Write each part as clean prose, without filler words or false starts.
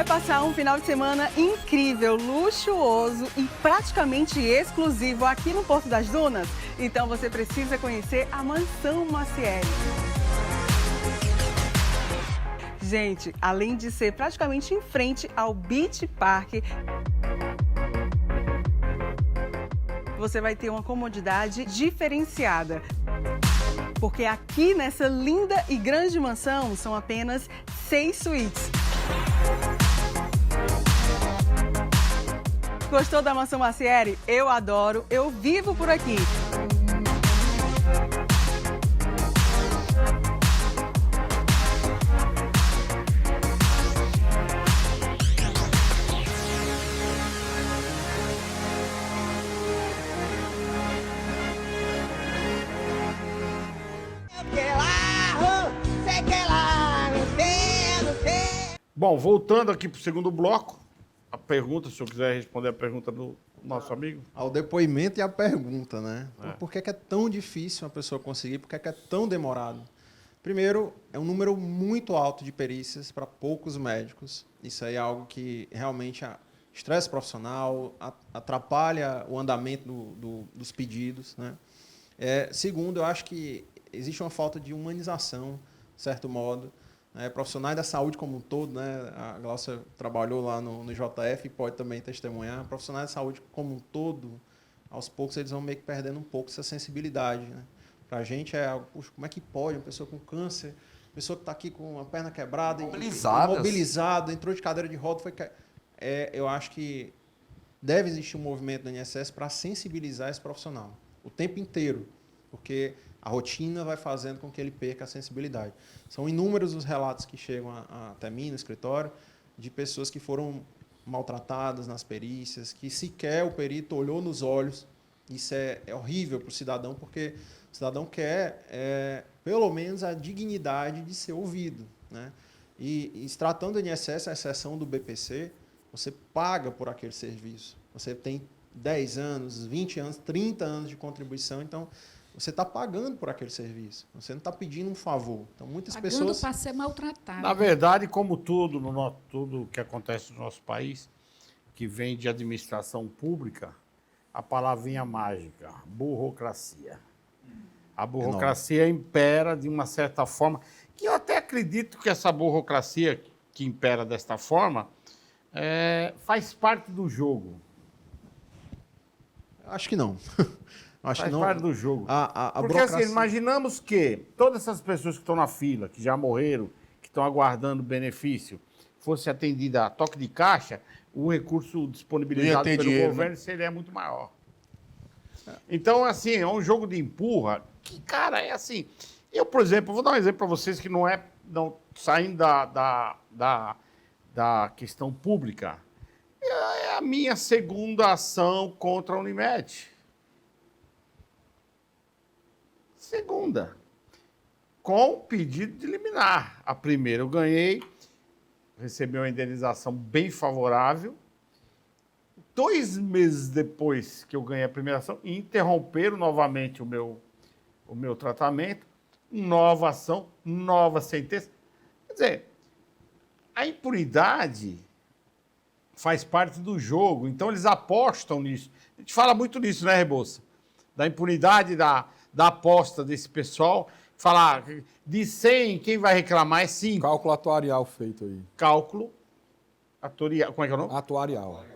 passar um final de semana incrível, luxuoso e praticamente exclusivo aqui no Porto das Dunas? Então você precisa conhecer a Mansão Macieri. Gente, além de ser praticamente em frente ao Beach Park, você vai ter uma comodidade diferenciada. Porque aqui nessa linda e grande mansão são apenas 6 suítes. Gostou da Mansão Macieri? Eu adoro, eu vivo por aqui. Bom, voltando aqui para o segundo bloco, a pergunta, se eu quiser responder a pergunta do nosso amigo. Ao depoimento e à pergunta, né? Por que é tão difícil uma pessoa conseguir? Por que é tão demorado? Primeiro, é um número muito alto de perícias para poucos médicos. Isso aí é algo que realmente estresse profissional, atrapalha o andamento dos pedidos, né? Segundo, eu acho que existe uma falta de humanização, de certo modo. Profissionais da saúde como um todo, né? A Glaucia trabalhou lá no JF e pode também testemunhar. Profissionais da saúde como um todo, aos poucos eles vão meio que perdendo um pouco essa sensibilidade, né? Para a gente é algo, puxa, como é que pode uma pessoa com câncer, pessoa que está aqui com a perna quebrada, imobilizada, entrou de cadeira de roda, eu acho que deve existir um movimento no INSS para sensibilizar esse profissional o tempo inteiro, porque a rotina vai fazendo com que ele perca a sensibilidade. São inúmeros os relatos que chegam até mim no escritório de pessoas que foram maltratadas nas perícias, que sequer o perito olhou nos olhos. Isso é horrível para o cidadão, porque o cidadão quer, pelo menos, a dignidade de ser ouvido, né? E se tratando do INSS, a exceção do BPC, você paga por aquele serviço. Você tem 10 anos, 20 anos, 30 anos de contribuição, então você está pagando por aquele serviço. Você não está pedindo um favor. Então, muitas pessoas... para ser maltratado. Na verdade, como tudo que acontece no nosso país, que vem de administração pública, a palavrinha mágica, burocracia. A burocracia impera de uma certa forma, que eu até acredito que essa burocracia que impera desta forma faz parte do jogo. Acho que não. Faz parte do jogo. Porque burocracia... assim, imaginamos que todas essas pessoas que estão na fila, que já morreram, que estão aguardando benefício, fosse atendida a toque de caixa, o recurso disponibilizado pelo governo seria muito maior. Então, assim, é um jogo de empurra que, cara, é assim... Eu, por exemplo, vou dar um exemplo para vocês que não saindo da questão pública. É a minha segunda ação contra a Unimed. Segunda, com pedido de liminar. A primeira eu ganhei, recebi uma indenização bem favorável. 2 meses depois que eu ganhei a primeira ação, interromperam novamente o meu tratamento, nova ação, nova sentença. Quer dizer, a impunidade faz parte do jogo, então eles apostam nisso. A gente fala muito nisso, né, Rebouça? Da impunidade, da aposta desse pessoal, falar de 100, quem vai reclamar é 5. Cálculo atuarial feito aí. Cálculo atuarial, como é que é o nome?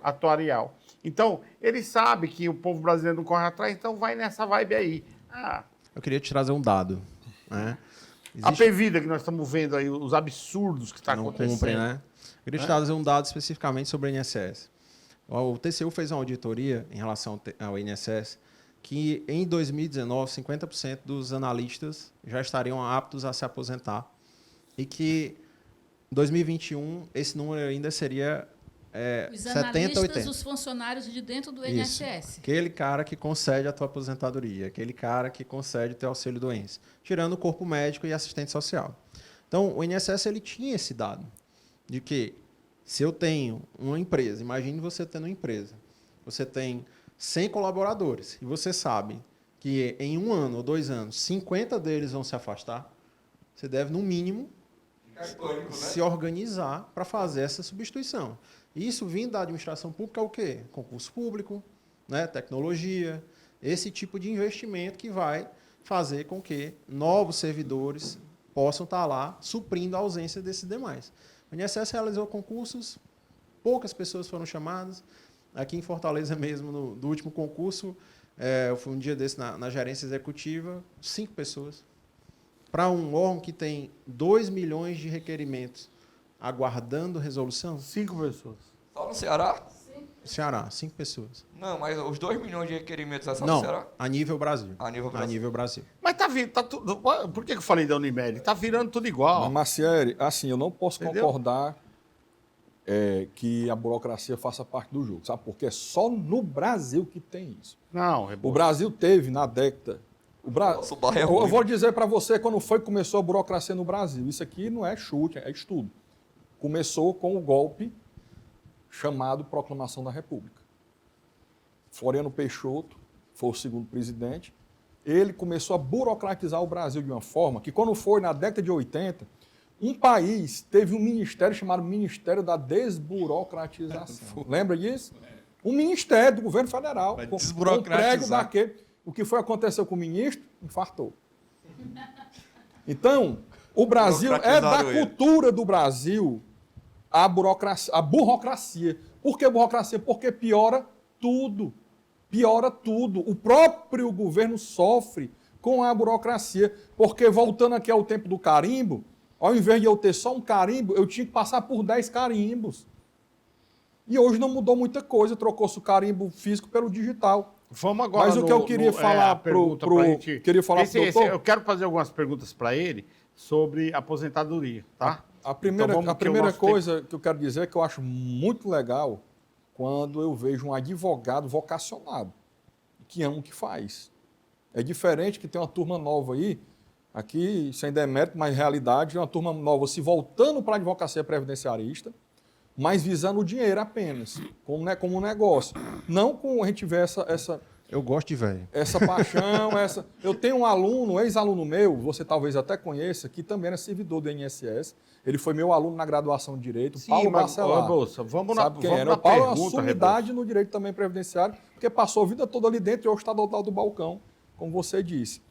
Atuarial. Então, ele sabe que o povo brasileiro não corre atrás, então vai nessa vibe aí. Eu queria te trazer um dado, né? A Pevida que nós estamos vendo aí, os absurdos que está acontecendo. Cumprem, né? Eu queria te trazer um dado especificamente sobre o INSS. O TCU fez uma auditoria em relação ao INSS que em 2019, 50% dos analistas já estariam aptos a se aposentar e que em 2021 esse número ainda seria os 70, 80. Os funcionários de dentro do Isso. INSS. Aquele cara que concede a tua aposentadoria, aquele cara que concede o teu auxílio-doença, tirando o corpo médico e assistente social. Então, o INSS ele tinha esse dado de que se eu tenho uma empresa, imagine você tendo uma empresa, você tem 100 colaboradores e você sabe que em 1 ano ou 2 anos, 50 deles vão se afastar, você deve, no mínimo, se organizar para fazer essa substituição. Isso vindo da administração pública é o quê? Concurso público, né? Tecnologia, esse tipo de investimento que vai fazer com que novos servidores possam estar lá suprindo a ausência desses demais. O INSS realizou concursos, poucas pessoas foram chamadas. Aqui em Fortaleza mesmo, do último concurso, eu fui um dia desse na gerência executiva, 5 pessoas. Para um órgão que tem 2 milhões de requerimentos aguardando resolução? 5 pessoas. Só no Ceará? Ceará, 5 pessoas. Não, mas os 2 milhões de requerimentos é só Não, no Ceará? a nível Brasil. A nível A Brasil. nível Brasil. Mas tá tudo. Por que eu falei da Unimed? Tá virando tudo igual. Mas, Marciele, assim, eu não posso Entendeu? concordar que a burocracia faça parte do jogo, sabe? Porque é só no Brasil que tem isso. Não, O Brasil teve, na década... Nossa, o barro é Eu ruim. vou dizer para você quando foi que começou a burocracia no Brasil. Isso aqui não é chute, é estudo. Começou com o golpe chamado Proclamação da República. Floriano Peixoto foi o segundo presidente. Ele começou a burocratizar o Brasil de uma forma que, quando foi na década de 80, um país teve um ministério chamado Ministério da Desburocratização. Lembra disso? Um ministério do governo federal. Pra Com desburocratizar. um prego daquele. O que foi aconteceu com o ministro? Infartou. Então, o Brasil é da Burocratizaram ele. cultura do Brasil a burocracia. Por que burocracia? Porque piora tudo. Piora tudo. O próprio governo sofre com a burocracia. Porque, voltando aqui ao tempo do carimbo, ao invés de eu ter só um carimbo, eu tinha que passar por 10 carimbos. E hoje não mudou muita coisa, trocou-se o carimbo físico pelo digital. Vamos agora. Mas o que eu queria falar a pergunta pra gente- queria falar pro doutor. eu quero fazer algumas perguntas para ele sobre aposentadoria, tá? A primeira, Então vamos a que o primeira nosso coisa que eu quero dizer é que eu acho muito legal quando eu vejo um advogado vocacionado, que ama o que faz. É diferente que tem uma turma nova aí, aqui, sem demérito, mas realidade, uma turma nova se voltando para a advocacia previdenciarista, mas visando o dinheiro apenas, como um negócio. Não com a gente vê essa Eu gosto de velho. paixão, essa... Eu tenho um aluno, um ex-aluno meu, você talvez até conheça, que também era servidor do INSS. Ele foi meu aluno na graduação de Direito, Paulo Bacelar. Rebouça, vamos na, Sabe quem vamos era? na O Paulo é uma pergunta, sumidade no direito também previdenciário, porque passou a vida toda ali dentro e hoje está do outro lado do balcão, como você disse.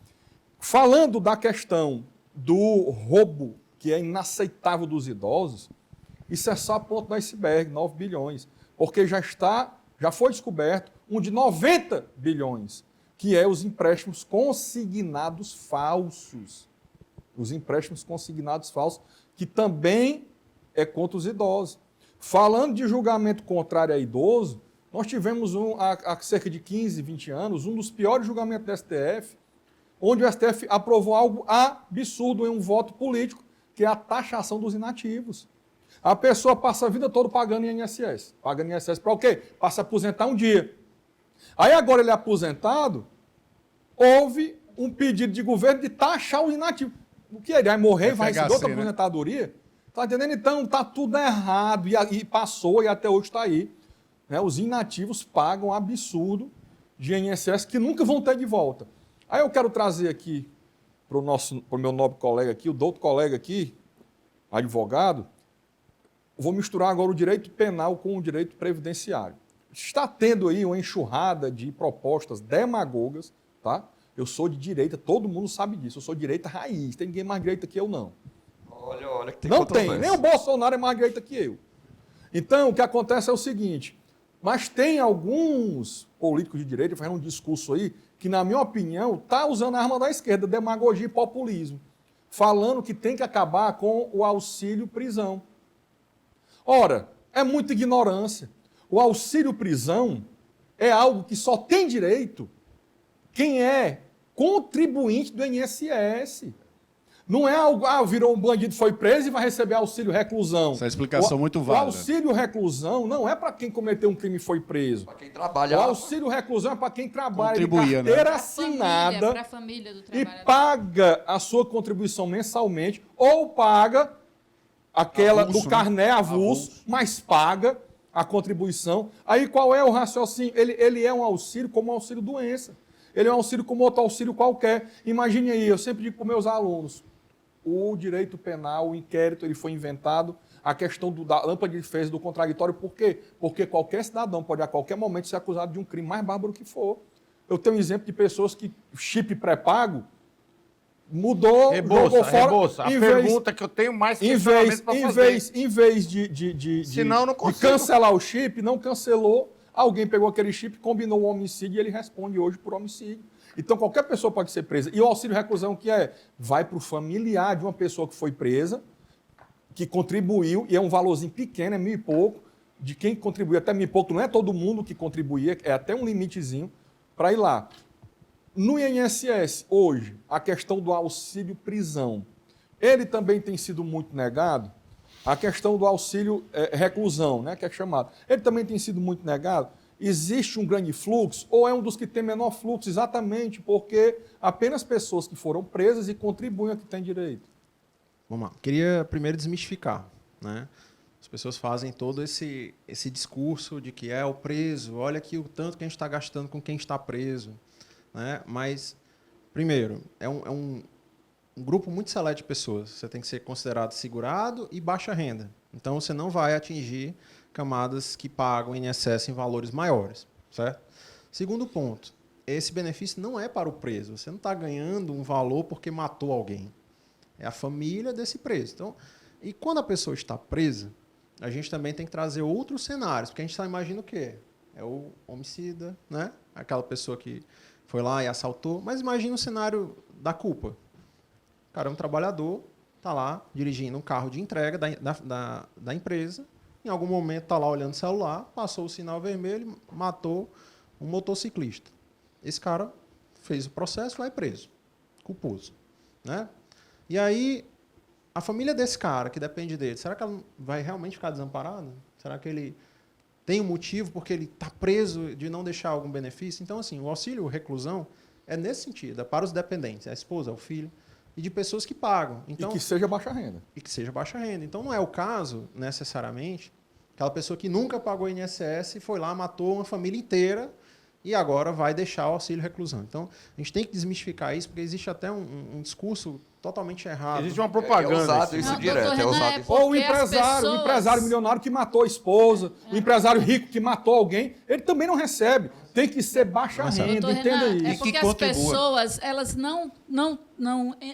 Falando da questão do roubo, que é inaceitável dos idosos, isso é só a ponta do iceberg, 9 bilhões. Porque já foi descoberto um de 90 bilhões, que é os empréstimos consignados falsos. Os empréstimos consignados falsos, que também é contra os idosos. Falando de julgamento contrário a idoso, nós tivemos há cerca de 15, 20 anos, um dos piores julgamentos do STF, onde o STF aprovou algo absurdo em um voto político, que é a taxação dos inativos. A pessoa passa a vida toda pagando INSS. Pagando INSS para o quê? Para se aposentar um dia. Aí agora ele é aposentado, houve um pedido de governo de taxar o inativo. O que ele vai morrer e vai receber outra né? aposentadoria? Está entendendo? Então está tudo errado e passou e até hoje está aí. Né? Os inativos pagam um absurdo de INSS que nunca vão ter de volta. Aí eu quero trazer aqui para o meu nobre colega aqui, o doutor colega aqui, advogado, vou misturar agora o direito penal com o direito previdenciário. Está tendo aí uma enxurrada de propostas demagogas, tá? Eu sou de direita, todo mundo sabe disso, eu sou de direita raiz, tem ninguém mais direita que eu, não. Olha que tem Não tem, controvérsia. nem o Bolsonaro é mais direita que eu. Então, o que acontece é o seguinte, mas tem alguns políticos de direita fazendo um discurso aí que, na minha opinião, está usando a arma da esquerda, demagogia e populismo, falando que tem que acabar com o auxílio-prisão. Ora, é muita ignorância. O auxílio-prisão é algo que só tem direito quem é contribuinte do INSS. Não é algo, virou um bandido, foi preso e vai receber auxílio-reclusão. Essa é explicação muito válida. O auxílio-reclusão não é para quem cometeu um crime e foi preso. Para quem O trabalha. auxílio-reclusão é para quem trabalha de Contribuía, né? carteira Para assinada a família do e trabalhador. paga a sua contribuição mensalmente ou paga aquela Avulso, do né? carné avulso, Avulso. mas paga a contribuição. Aí qual é o raciocínio? Ele é um auxílio como um auxílio-doença. Ele é um auxílio como outro auxílio qualquer. Imagine aí, eu sempre digo para os meus alunos, o direito penal, o inquérito, ele foi inventado, a questão da lâmpada de defesa do contraditório. Por quê? Porque qualquer cidadão pode a qualquer momento ser acusado de um crime mais bárbaro que for. Eu tenho um exemplo de pessoas que chip pré-pago mudou, jogou fora. Rebouça. A pergunta que eu tenho mais questionamento para fazer. Em vez de Senão eu não de consigo. cancelar o chip, não cancelou, alguém pegou aquele chip, combinou o homicídio e ele responde hoje por homicídio. Então, qualquer pessoa pode ser presa. E o auxílio reclusão, que é? Vai para o familiar de uma pessoa que foi presa, que contribuiu, e é um valorzinho pequeno, é 1.000 e pouco, de quem contribuiu, até 1.000 e pouco, não é todo mundo que contribuía, é até um limitezinho para ir lá. No INSS, hoje, a questão do auxílio prisão, ele também tem sido muito negado. A questão do auxílio reclusão, né, que é chamado, ele também tem sido muito negado. Existe um grande fluxo ou é um dos que tem menor fluxo? Exatamente porque apenas pessoas que foram presas e contribuem a que têm direito. Vamos lá. Queria primeiro desmistificar, né? As pessoas fazem todo esse discurso de que é o preso, olha aqui o tanto que a gente está gastando com quem está preso, né? Mas, primeiro, é um grupo muito seleto de pessoas. Você tem que ser considerado segurado e baixa renda. Então, você não vai atingir camadas que pagam INSS em valores maiores, certo? Segundo ponto, esse benefício não é para o preso. Você não está ganhando um valor porque matou alguém. É a família desse preso. Então, e quando a pessoa está presa, a gente também tem que trazer outros cenários, porque a gente só imagina o quê? É o homicida, né? Aquela pessoa que foi lá e assaltou. Mas imagina o cenário da culpa. O cara é um trabalhador, está lá dirigindo um carro de entrega da empresa, em algum momento está lá olhando o celular, passou o sinal vermelho, matou um motociclista. Esse cara fez o processo, vai preso, culposo, né? E aí, a família desse cara, que depende dele, será que ela vai realmente ficar desamparada? Será que ele tem um motivo porque ele está preso de não deixar algum benefício? Então, assim, o auxílio reclusão é nesse sentido, é para os dependentes, a esposa, o filho, e de pessoas que pagam. Então, e que seja baixa renda. E que seja baixa renda. Então, não é o caso, necessariamente, aquela pessoa que nunca pagou INSS foi lá, matou uma família inteira e agora vai deixar o auxílio reclusão. Então, a gente tem que desmistificar isso, porque existe até um discurso totalmente errado. Existe uma propaganda. É usado isso Não, direto, doutor é Renan, usado é isso. Ou o porque as pessoas- empresário milionário que matou a esposa, o empresário rico que matou alguém, ele também não recebe. Tem que ser baixa renda, Doutor entenda Renan, isso. é porque que as contribua. pessoas, elas não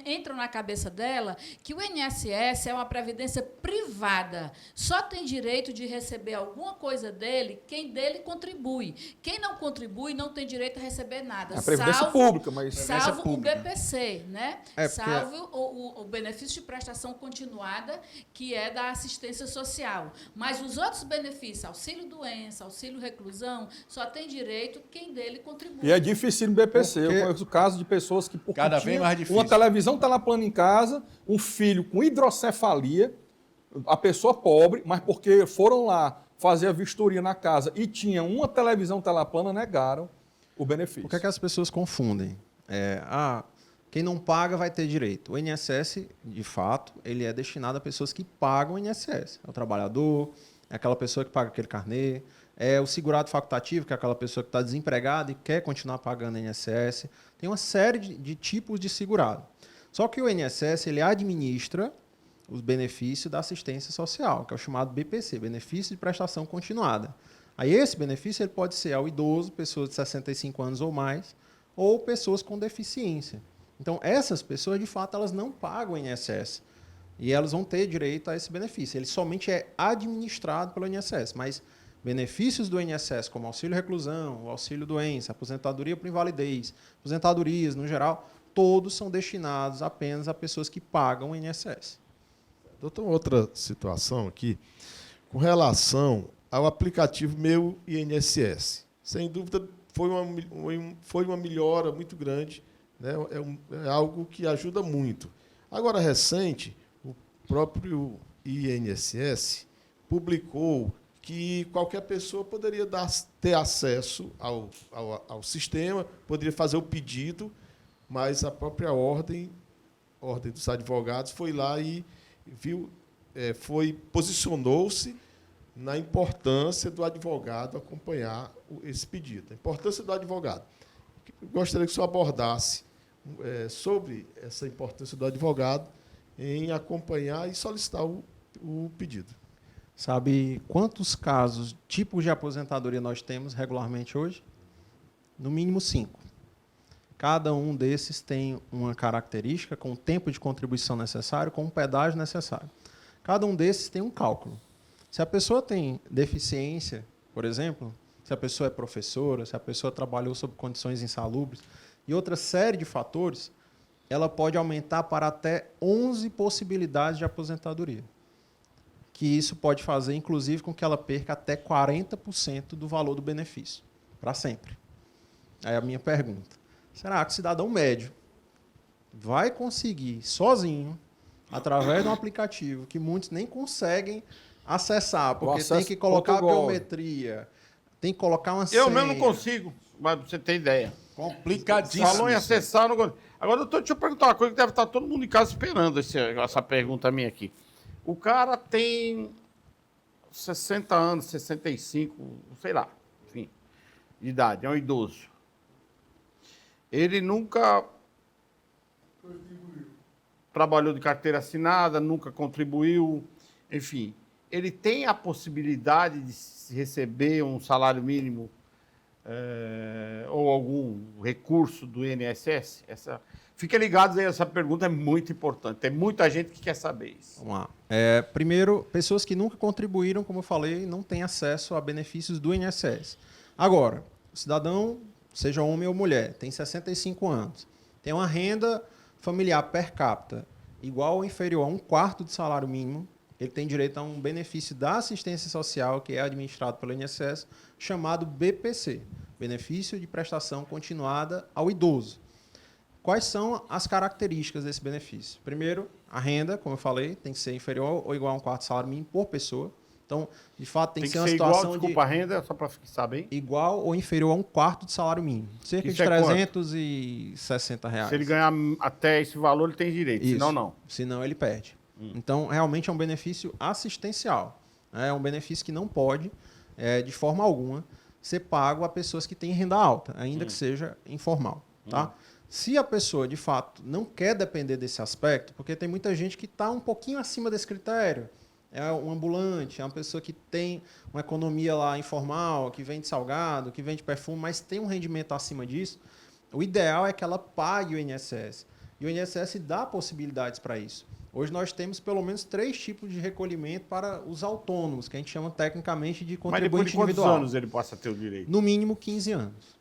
entram na cabeça dela que o INSS é uma previdência privada. Só tem direito de receber alguma coisa dele quem dele contribui. Quem não contribui não tem direito a receber nada. É a previdência pública, mas... Salvo pública. o BPC, né? É, porque- Salvo o benefício de prestação continuada, que é da assistência social. Mas os outros benefícios, auxílio-doença, auxílio-reclusão, só tem direito quem dele contribui. E é difícil no BPC. Porque- Eu conheço casos de pessoas que, porque Cada vez tinha mais difícil. uma televisão teleplana em casa, um filho com hidrocefalia, a pessoa pobre, mas porque foram lá fazer a vistoria na casa e tinha uma televisão teleplana, negaram o benefício. O que é que as pessoas confundem? Quem não paga vai ter direito. O INSS, de fato, ele é destinado a pessoas que pagam o INSS. É o trabalhador, é aquela pessoa que paga aquele carnê, é o segurado facultativo, que é aquela pessoa que está desempregada e quer continuar pagando o INSS. Tem uma série de tipos de segurado. Só que o INSS ele administra os benefícios da assistência social, que é o chamado BPC, Benefício de Prestação Continuada. Aí esse benefício ele pode ser ao idoso, pessoas de 65 anos ou mais, ou pessoas com deficiência. Então, essas pessoas, de fato, elas não pagam o INSS. E elas vão ter direito a esse benefício. Ele somente é administrado pelo INSS. Mas benefícios do INSS, como auxílio-reclusão, o auxílio-doença, aposentadoria por invalidez, aposentadorias, no geral, todos são destinados apenas a pessoas que pagam o INSS. Doutor, outra situação aqui, com relação ao aplicativo Meu INSS. Sem dúvida, foi uma melhora muito grande, né? É algo que ajuda muito. Agora, recente, o próprio INSS publicou que qualquer pessoa poderia ter acesso ao sistema, poderia fazer o pedido, mas a própria ordem dos advogados foi lá e posicionou-se na importância do advogado acompanhar esse pedido. A importância do advogado. Eu gostaria que o senhor abordasse sobre essa importância do advogado em acompanhar e solicitar o pedido. Sabe quantos casos, tipos de aposentadoria nós temos regularmente hoje? No mínimo 5. Cada um desses tem uma característica com o tempo de contribuição necessário, com o pedágio necessário. Cada um desses tem um cálculo. Se a pessoa tem deficiência, por exemplo, se a pessoa é professora, se a pessoa trabalhou sob condições insalubres e outra série de fatores, ela pode aumentar para até 11 possibilidades de aposentadoria. Que isso pode fazer, inclusive, com que ela perca até 40% do valor do benefício, para sempre. Aí a minha pergunta, será que o cidadão médio vai conseguir, sozinho, através de um aplicativo que muitos nem conseguem acessar, porque tem que colocar a biometria, tem que colocar uma senha. Eu mesmo não consigo, mas pra você ter ideia. Complicadíssimo. Falou em acessar, não consigo. Agora, doutor, deixa eu perguntar uma coisa que deve estar todo mundo em casa esperando essa pergunta minha aqui. O cara tem 60 anos, 65, sei lá, enfim, de idade, é um idoso. Ele nunca trabalhou de carteira assinada, nunca contribuiu, enfim. Ele tem a possibilidade de receber um salário mínimo ou algum recurso do INSS? Fica ligados aí, essa pergunta é muito importante. Tem muita gente que quer saber isso. Vamos lá. Primeiro, pessoas que nunca contribuíram, como eu falei, não têm acesso a benefícios do INSS. Agora, o cidadão, seja homem ou mulher, tem 65 anos, tem uma renda familiar per capita igual ou inferior a 1/4 do salário mínimo, ele tem direito a um benefício da assistência social, que é administrado pelo INSS, chamado BPC, Benefício de Prestação Continuada ao Idoso. Quais são as características desse benefício? Primeiro, a renda, como eu falei, tem que ser inferior ou igual a 1/4 do salário mínimo por pessoa. Então, de fato, tem que ser uma situação igual, a renda, só para ficar bem. Igual ou inferior a 1/4 do salário mínimo. Cerca de R$360. Se ele ganhar até esse valor, ele tem direito, Isso. senão não. Senão ele perde. Então, realmente é um benefício assistencial. É um benefício que não pode, de forma alguma, ser pago a pessoas que têm renda alta, ainda que seja informal. Tá? Se a pessoa, de fato, não quer depender desse aspecto, porque tem muita gente que está um pouquinho acima desse critério, é um ambulante, é uma pessoa que tem uma economia lá informal, que vende salgado, que vende perfume, mas tem um rendimento acima disso, o ideal é que ela pague o INSS. E o INSS dá possibilidades para isso. Hoje nós temos pelo menos 3 tipos de recolhimento para os autônomos, que a gente chama tecnicamente de contribuinte individual. Mas depois de quantos anos ele possa ter o direito? No mínimo 15 anos.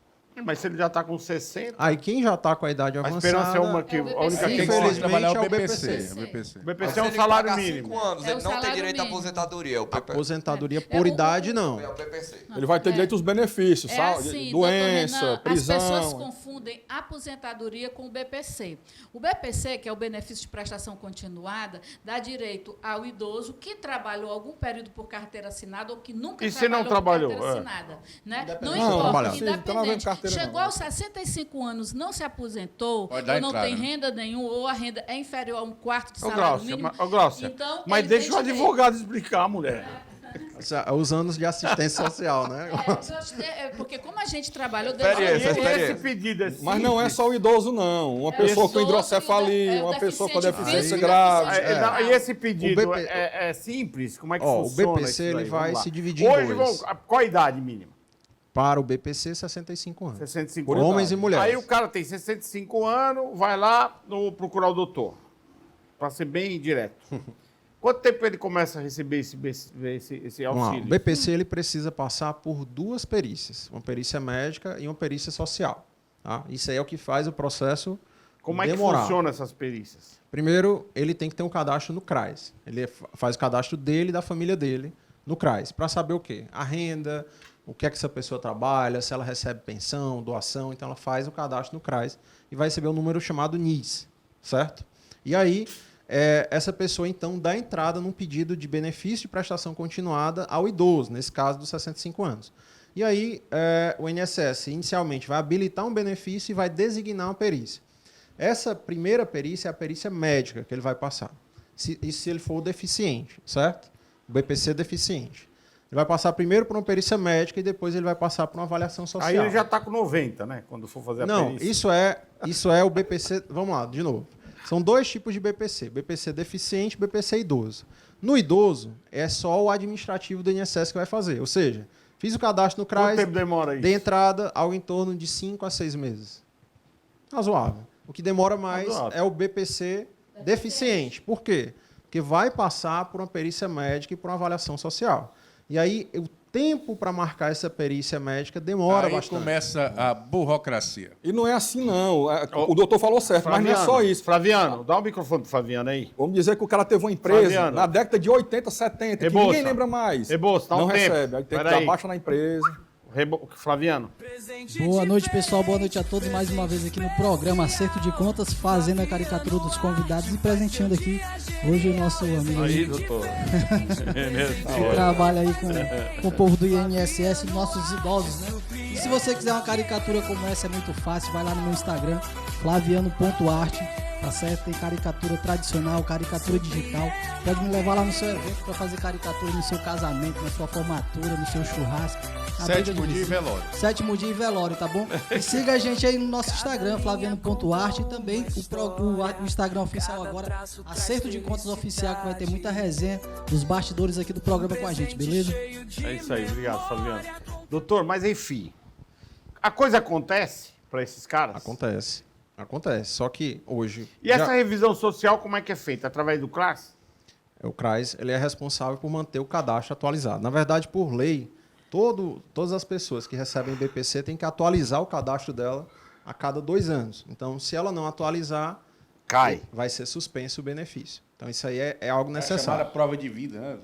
Mas se ele já está com 60... Aí quem já está com a idade A avançada... esperança é uma que... É a o BPC. única que Infelizmente, trabalhar é o BPC. BPC. O BPC é Se um ele salário pagar mínimo. 5 anos, É o ele não tem salário direito à mínimo. aposentadoria. Aposentadoria por idade, não. É o PPC. Ele vai ter direito aos benefícios, sabe? Assim, Doença, doutor Renan, prisão. as pessoas confundem aposentadoria com o BPC. O BPC, que é o benefício de prestação continuada, dá direito ao idoso que trabalhou algum período por carteira assinada ou que nunca E se não trabalhou por trabalhou? carteira assinada. Né? Não Não, importa, trabalhar. Sim, tá lá vendo independente. carteira, Chegou não. aos 65 anos, não se aposentou, Pode dar ou não entrada, tem né? renda nenhuma, ou a renda é inferior a 1/4 do Ô, salário Glaucia, mínimo. Então, mas ele deixa tem o direito. advogado explicar, mulher. Os anos de assistência social, né? Porque como a gente trabalhou... Experiência, E experiência. esse pedido é Mas não é só o idoso, não. Uma pessoa com hidrocefalia, uma pessoa com deficiência grave. E esse pedido O BP é simples? Como é que Ó, o funciona? BPC isso ele daí? vai Vamos lá. se dividir em Hoje, dois. qual a idade mínima? Para o BPC, 65 anos. 65 Por anos. Homens e mulheres. Aí o cara tem 65 anos, vai lá procurar o doutor. Para ser bem direto. Quanto tempo ele começa a receber esse Vamos lá. auxílio? O BPC ele precisa passar por 2 perícias, uma perícia médica e uma perícia social. Tá? Isso aí é o que faz o processo Como é que demorar. funciona essas perícias? Primeiro, ele tem que ter um cadastro no CRAS. Ele faz o cadastro dele e da família dele no CRAS, para saber o quê? A renda, o que é que essa pessoa trabalha, se ela recebe pensão, doação. Então, ela faz o cadastro no CRAS e vai receber um número chamado NIS, certo? E aí, essa pessoa, então, dá entrada num pedido de benefício de prestação continuada ao idoso, nesse caso dos 65 anos. E aí, o INSS, inicialmente, vai habilitar um benefício e vai designar uma perícia. Essa primeira perícia é a perícia médica que ele vai passar. Se ele for deficiente, certo? O BPC deficiente. Ele vai passar primeiro por uma perícia médica e depois ele vai passar por uma avaliação social. Aí ele já está com 90, né? Quando for fazer a Não, perícia. isso é o BPC... Vamos lá, de novo. São 2 tipos de BPC. BPC deficiente e BPC idoso. No idoso, é só o administrativo do INSS que vai fazer. Ou seja, fiz o cadastro no Quanto CRAS, tempo demora isso? de entrada, algo em torno de 5 a 6 meses. Razoável. O que demora mais Razoável. é o BPC deficiente. Por quê? Porque vai passar por uma perícia médica e por uma avaliação social. E aí, o tempo para marcar essa perícia médica demora Aí bastante. começa a burocracia. E não é assim, não. O doutor falou certo, mas não é só isso. Flaviano, dá o microfone pro Flaviano aí. Vamos dizer que o cara teve uma empresa Flaviano. na década de 80, 70, que Rebouça. ninguém lembra mais. Rebouça, dá um não tempo. recebe. Aí tem que Pera aí. dar baixa na empresa. Flaviano. Boa noite, pessoal. Boa noite a todos. Mais uma vez aqui no programa Acerto de Contas, fazendo a caricatura dos convidados e presenteando aqui hoje o nosso amigo Aí, doutor. que trabalha aí com o povo do INSS, nossos idosos, né? E se você quiser uma caricatura como essa, é muito fácil. Vai lá no meu Instagram, flaviano.arte. Tá certo? Tem caricatura tradicional, caricatura digital. Pode me levar lá no seu evento para fazer caricatura no seu casamento, na sua formatura, no seu churrasco. na Sétimo briga de dia e vizinho. velório. Sétimo dia e velório, tá bom? E siga a gente aí no nosso Instagram, flaviano.arte, e também o Instagram oficial agora, Acerto de Contas Oficial, que vai ter muita resenha dos bastidores aqui do programa com a gente, beleza? É isso aí, obrigado, Flaviano. Doutor, mas enfim, a coisa acontece para esses caras? Acontece. Acontece. Só que hoje... E essa revisão social, como é que é feita? Através do CRAS? O CRAS ele é responsável por manter o cadastro atualizado. Na verdade, por lei, todas as pessoas que recebem BPC têm que atualizar o cadastro dela a cada 2 anos. Então, se ela não atualizar, Cai. vai ser suspenso o benefício. Então, isso aí é algo É necessário. chamada prova de vida, né?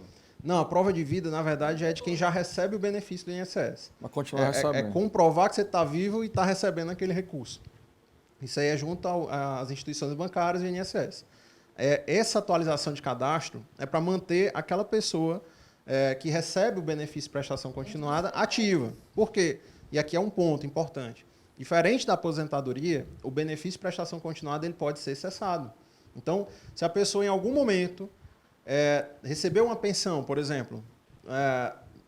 Não, a prova de vida, na verdade, é de quem já recebe o benefício do INSS. Mas continuar É recebendo. comprovar que você está vivo e está recebendo aquele recurso. Isso aí é junto às instituições bancárias e ao INSS. Essa atualização de cadastro é para manter aquela pessoa que recebe o benefício de prestação continuada ativa. Por quê? E aqui é um ponto importante. Diferente da aposentadoria, o benefício de prestação continuada ele pode ser cessado. Então, se a pessoa em algum momento recebeu uma pensão, por exemplo,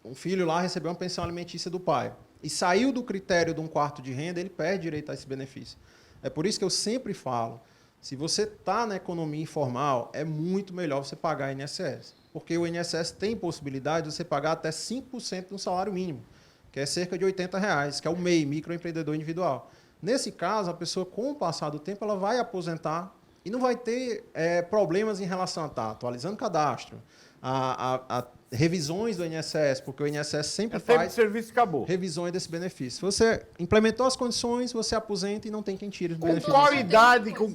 um filho lá recebeu uma pensão alimentícia do pai e saiu do critério de um quarto de renda, ele perde direito a esse benefício. É por isso que eu sempre falo, se você está na economia informal, é muito melhor você pagar INSS. Porque o INSS tem possibilidade de você pagar até 5% do salário mínimo, que é cerca de R$80, que é o MEI, microempreendedor individual. Nesse caso, a pessoa, com o passar do tempo, ela vai aposentar e não vai ter problemas em relação a estar atualizando o cadastro, a revisões do INSS, porque o INSS sempre Tempo de faz serviço acabou. revisões desse benefício. Se você implementou as condições, você aposenta e não tem quem tire os Com benefícios.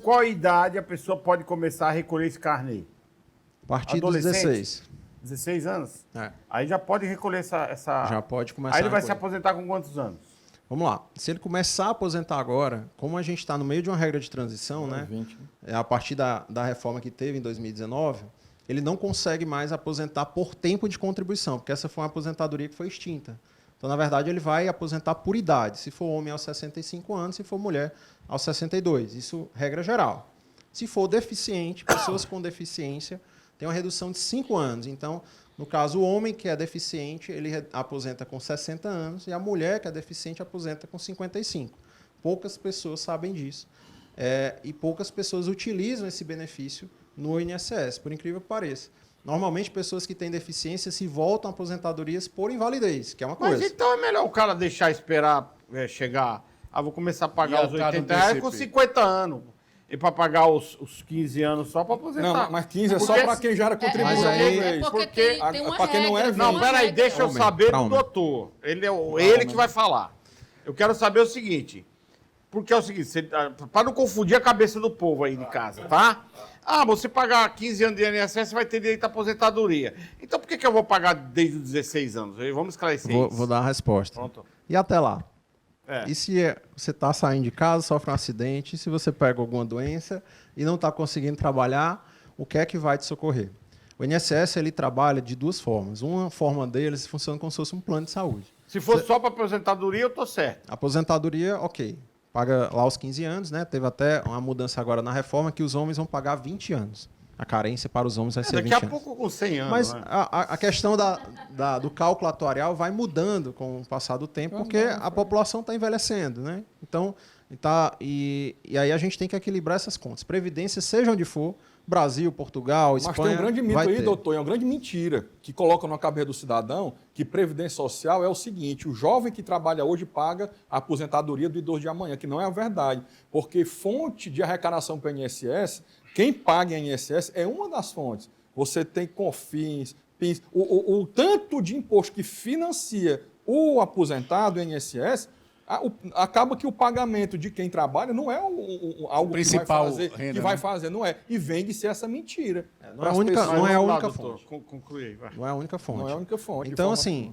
qual idade a pessoa pode começar a recolher esse carnê? A partir dos Adolescente? 16. 16 anos? É, Aí já pode recolher essa... já pode começar Aí ele a vai se recolher. aposentar com quantos anos? Vamos lá. Se ele começar a aposentar agora, como a gente está no meio de uma regra de transição, né? 20. A partir da reforma que teve em 2019, ele não consegue mais aposentar por tempo de contribuição, porque essa foi uma aposentadoria que foi extinta. Então, na verdade, ele vai aposentar por idade. Se for homem aos 65 anos, se for mulher aos 62. Isso, regra geral. Se for deficiente, pessoas com deficiência têm uma redução de 5 anos. Então, no caso, o homem que é deficiente, ele aposenta com 60 anos e a mulher que é deficiente aposenta com 55. Poucas pessoas sabem disso. E poucas pessoas utilizam esse benefício no INSS, por incrível que pareça. Normalmente, pessoas que têm deficiência se voltam a aposentadorias por invalidez, que é uma Mas coisa. então é melhor o cara deixar esperar chegar... vou começar a pagar E os o cara do R$80 com DCP? 50 anos. E para pagar os 15 anos só para aposentar. Não, mas 15 é só Porque- para quem já era contribuinte. Mas aí- uma vez. porque tem uma Para quem não é regra, 20. Não, uma peraí, regra. deixa eu Homem, saber pra do homem. doutor. Ele que vai falar. Eu quero saber o seguinte, porque é o seguinte, para não confundir a cabeça do povo aí de casa, tá? Você pagar 15 anos de INSS, você vai ter direito à aposentadoria. Então por que eu vou pagar desde os 16 anos? Vamos esclarecer isso. Vou dar a resposta. Pronto. E até lá? É. E se você está saindo de casa, sofre um acidente, se você pega alguma doença e não está conseguindo trabalhar, o que é que vai te socorrer? O INSS ele trabalha de 2 formas. Uma forma deles funciona como se fosse um plano de saúde. Se for só para aposentadoria, eu tô certo. Aposentadoria, ok. Paga lá os 15 anos, né? Teve até uma mudança agora na reforma que os homens vão pagar 20 anos. A carência para os homens vai ser 20 Daqui a anos. pouco com 100 anos, Mas né? a questão do cálculo atuarial vai mudando com o passar do tempo, porque a população está envelhecendo, né? Então, E aí a gente tem que equilibrar essas contas. Previdência, seja onde for, Brasil, Portugal, Espanha... Mas tem um grande mito aí, ter. doutor, é uma grande mentira que colocam na cabeça do cidadão que Previdência Social é o seguinte: o jovem que trabalha hoje paga a aposentadoria do idoso de amanhã, que não é a verdade. Porque fonte de arrecadação para o INSS, quem paga em INSS é uma das fontes. Você tem COFINS, PINS, o tanto de imposto que financia o aposentado, o INSS, acaba que o pagamento de quem trabalha não é algo principal que vai fazer, não é. E vende-se essa mentira. Não é a única fonte. Conclui, vai. Não é a única fonte. Não é a única fonte. Então, assim,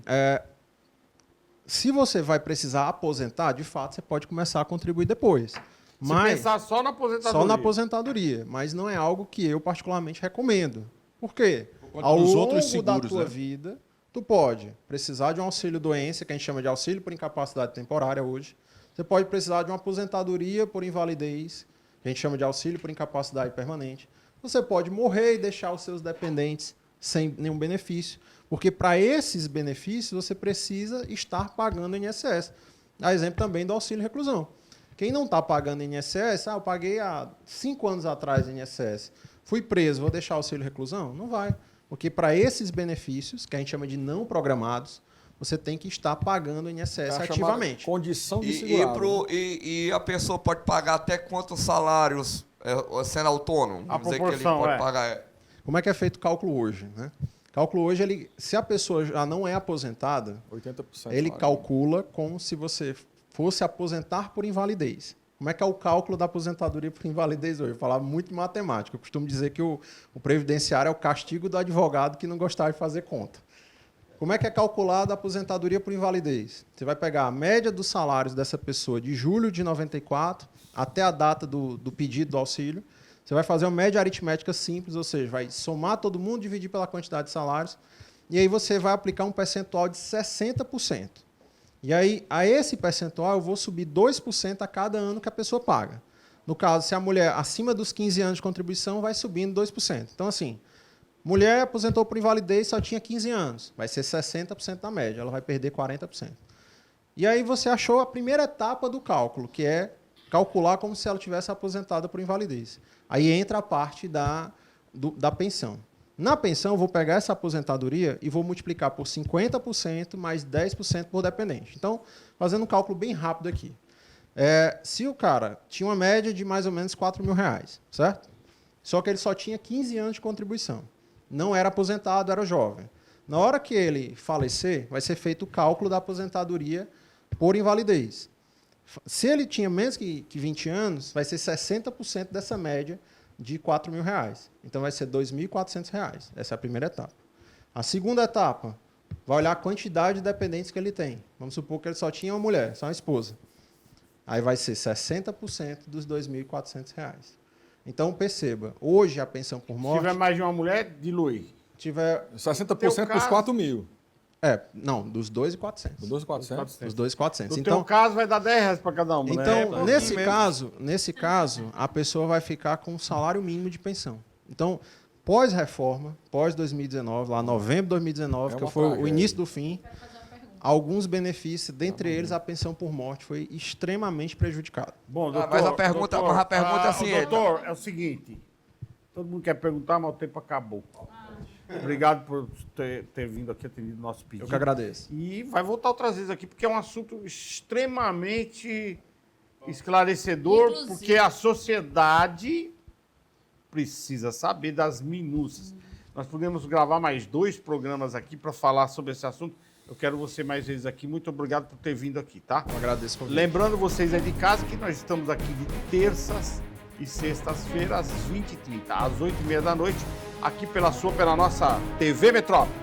se você vai precisar aposentar, de fato, você pode começar a contribuir depois. Mas, se pensar só na aposentadoria. Só na aposentadoria. Mas não é algo que eu particularmente recomendo. Por quê? conta Ao dos longo outros da seguros, tua né? vida, tu pode precisar de um auxílio-doença, que a gente chama de auxílio por incapacidade temporária hoje. Você pode precisar de uma aposentadoria por invalidez, que a gente chama de auxílio por incapacidade permanente. Você pode morrer e deixar os seus dependentes sem nenhum benefício, porque para esses benefícios você precisa estar pagando INSS. Há exemplo também do auxílio reclusão. Quem não está pagando INSS, eu paguei há 5 anos atrás INSS, fui preso, vou deixar auxílio reclusão? Não vai. Porque para esses benefícios, que a gente chama de não programados, você tem que estar pagando INSS ativamente. Condição de segurado. E a pessoa pode pagar até quantos salários sendo autônomo? A Vamos dizer proporção, que ele pode pagar. Como é que é feito o cálculo hoje? Né? Cálculo hoje, se a pessoa já não é aposentada, 80%. ele calcula como se você fosse aposentar por invalidez. Como é que é o cálculo da aposentadoria por invalidez hoje? Eu falava muito de matemática. Eu costumo dizer que o previdenciário é o castigo do advogado que não gostava de fazer conta. Como é que é calculada a aposentadoria por invalidez? Você vai pegar a média dos salários dessa pessoa de julho de 94 até a data do pedido do auxílio. Você vai fazer uma média aritmética simples, ou seja, vai somar todo mundo, dividir pela quantidade de salários, e aí você vai aplicar um percentual de 60%. E aí, a esse percentual, eu vou subir 2% a cada ano que a pessoa paga. No caso, se a mulher acima dos 15 anos de contribuição, vai subindo 2%. Então, assim, mulher aposentou por invalidez, só tinha 15 anos. Vai ser 60% da média, ela vai perder 40%. E aí você achou a primeira etapa do cálculo, que é calcular como se ela tivesse aposentada por invalidez. Aí entra a parte da pensão. Na pensão, eu vou pegar essa aposentadoria e vou multiplicar por 50% mais 10% por dependente. Então, fazendo um cálculo bem rápido aqui. Se o cara tinha uma média de mais ou menos R$4.000, certo? Só que ele só tinha 15 anos de contribuição. Não era aposentado, era jovem. Na hora que ele falecer, vai ser feito o cálculo da aposentadoria por invalidez. Se ele tinha menos que 20 anos, vai ser 60% dessa média de R$4.000. Então, vai ser R$2.400. Essa é a primeira etapa. A segunda etapa, vai olhar a quantidade de dependentes que ele tem. Vamos supor que ele só tinha uma mulher, só uma esposa. Aí vai ser 60% dos R$2.400. Então, perceba, hoje a pensão por morte... Se tiver mais de uma mulher, dilui. Tiver 60% dos 4.000. Não, dos 2.400. Dos 2.400? Dos 2.400. No Então, teu caso, vai dar R$10 para cada uma, então né? nesse caso, a pessoa vai ficar com um salário mínimo de pensão. Então, pós-reforma, pós-2019, lá novembro de 2019, que foi o início do fim, alguns benefícios, dentre eles a pensão por morte, foi extremamente prejudicada. Bom, doutor, mas a pergunta é assim... Doutor, é o seguinte, todo mundo quer perguntar, mas o tempo acabou. Obrigado por ter vindo aqui, atendido o nosso pedido. Eu que agradeço. E vai voltar outras vezes aqui, porque é um assunto extremamente esclarecedor, Inclusive. porque a sociedade precisa saber das minúcias. Nós podemos gravar mais 2 programas aqui para falar sobre esse assunto. Eu quero você mais vezes aqui. Muito obrigado por ter vindo aqui, tá? Eu agradeço. Lembrando vocês aí de casa que nós estamos aqui de terças e sextas-feiras, às 20h30, às 8h30 da noite, aqui pela nossa TV Metrópole.